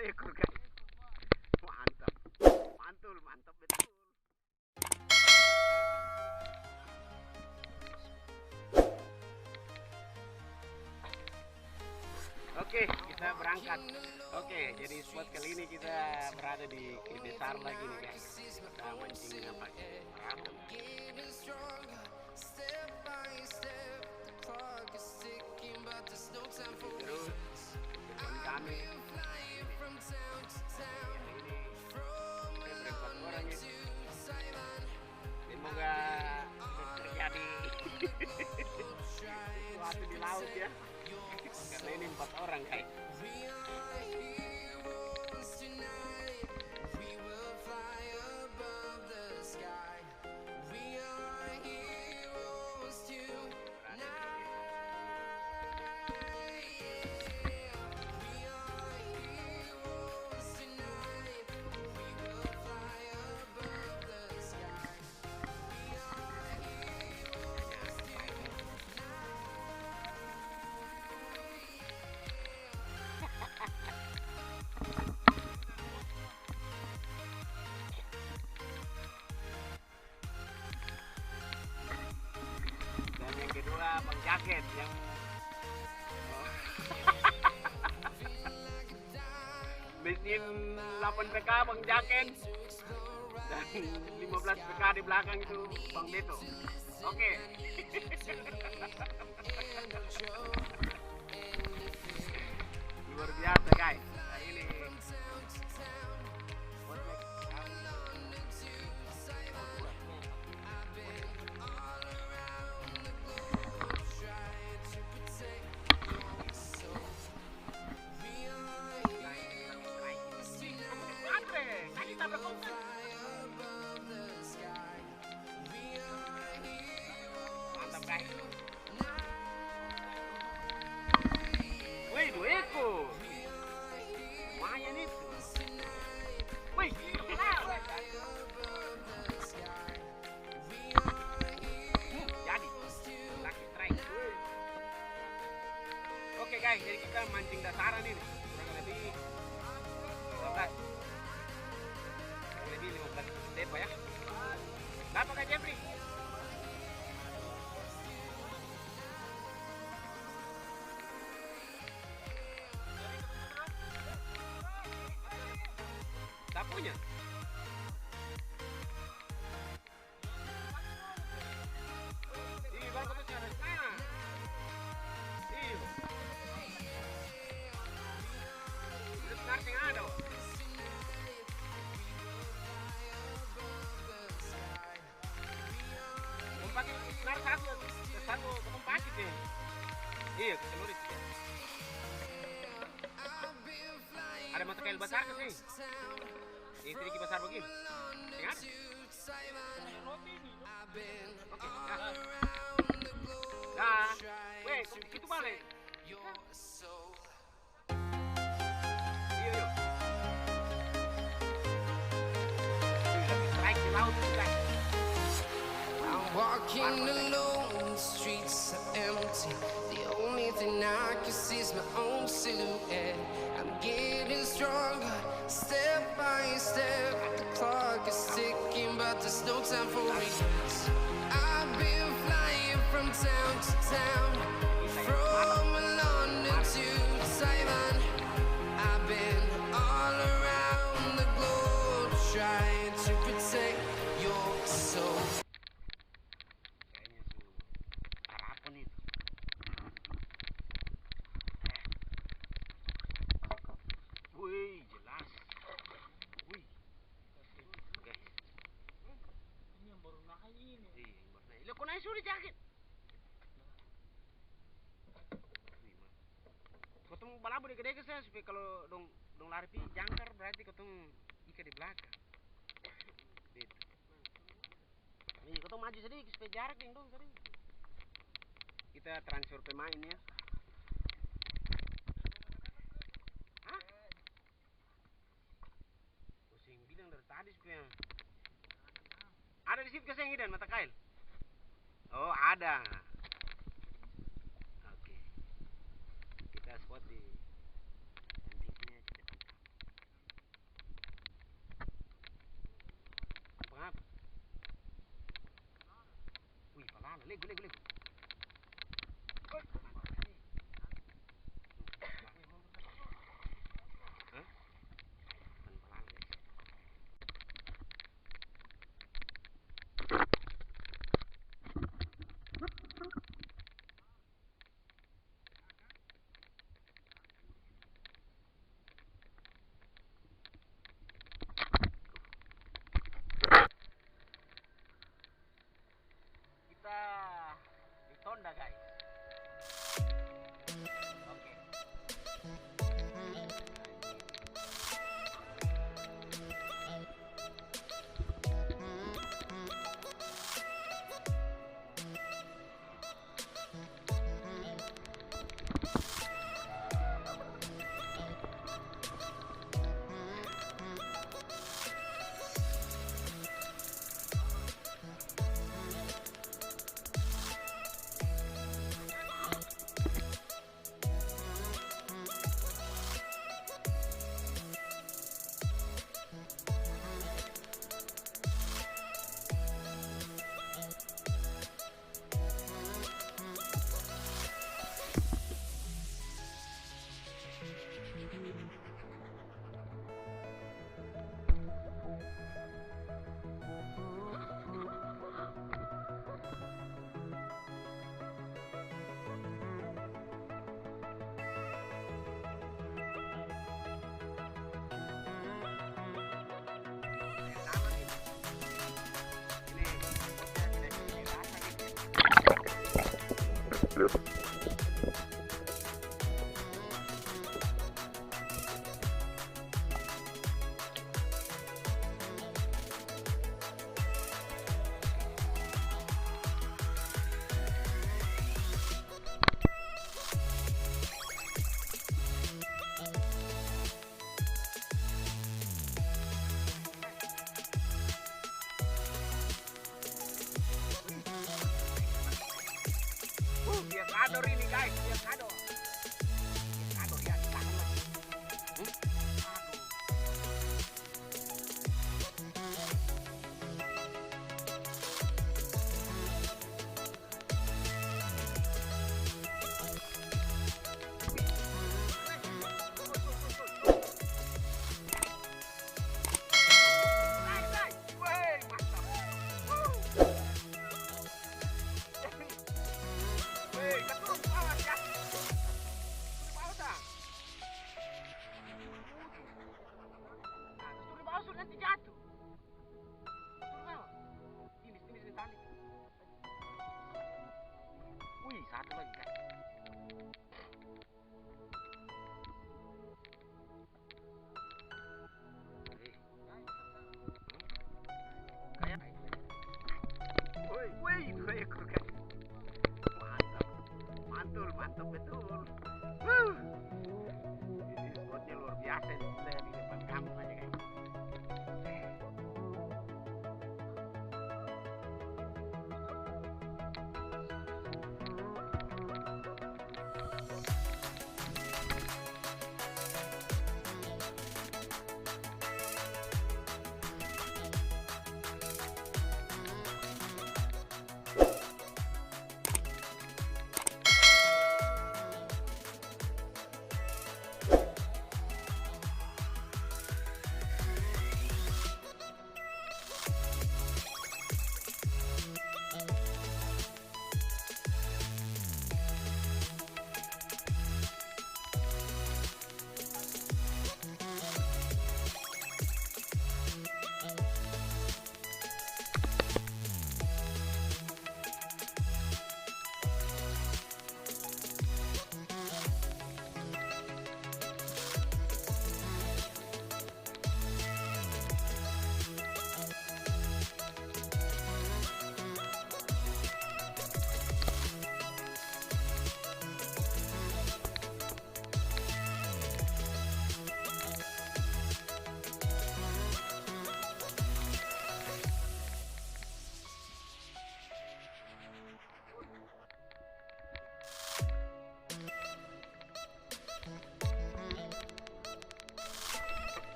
ekor guys. Mantap. Mantul, mantap betul. Oke, kita berangkat. Oke, jadi spot kali ini kita berada di Besar lagi nih guys. Kita mancing apa? Perahu. Terus teman kami ini berempat orang ya. Semoga terjadi sesuatu di laut ya. Karena ini 4 orang kayak. Kedua Bang Jaket yang mesin 8 PK Bang Jaket dan 15 PK di belakang itu Bang Beto. Oke. Luar biasa guys. Nah, ini mantap guys. Wih, 2 ekor. Lumayan itu. Wih, jadi lucky strike. Oke guys, jadi kita mancing dasaran ini kurang lebih 15. Lebih 15 depo ya. Berapa Kak Jeffrey? Tak punya. Iya, baru kata cara. Nah. Iya. Udah sekarang yang ada. Pakai senar satu potong pakit ya. Iya, keseluruh ya. Ada mata kail besar ke sini. Ini sedikit besar begini. Ingat? Oke, dah. Dah. Weh, kok begitu balik? Iya, iya. Ini strike di laut itu guys. Walking alone, the streets are empty. The only thing I can see is my own silhouette. I'm getting stronger, step by step. The clock is ticking, but there's no time for regrets. I've been flying from town to town, from London to Taiwan. I've been all around the globe, trying to protect your soul. Wih, jelas. Wih. Guys. Ini yang baru naik ini. Iya, baru naik. Lo kok naik sudah jaket? Ketemu balabu deket-deket saya supaya kalau dong lari pi jangkar berarti ketemu ikan di belakang. Gitu. Nih, ketemu maju sedikit supaya jarak dong tadi. Kita transfer pemain ya. Dari tadi supaya ada di situ keseng dan mata kail. Oh ada. Oke. Kita spot di sampingnya kita tangkap. Lego. Hah? Pelan-pelan, guys. Kita di Tonda, guys. Oke. Dia kador ini, guys, dia kador. Dia kador ya, di belakang lagi. Aduh. Nice. Wey, mantap. Wey, keturun ke bawah ya. Turun ke bawah, Sang. Nah, terus turun ke bawah, suruh nanti jatuh. Turun ke bawah. Ini tali. Wih, satu lagi, guys. Wih, 2 ekor, guys. Mantap betul. Ini spotnya luar biasa nih, saya di depan kampung aja, guys.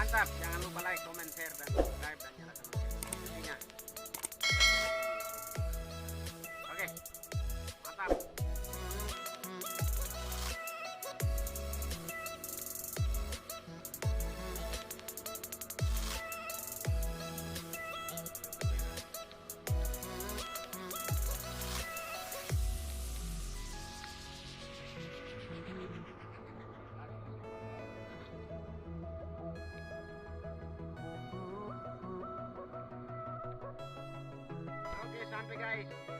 Mantap, jangan lupa like, comment, share, dan subscribe dan nyalakan notifikasinya. Oke, mantap. Oke, sampai guys.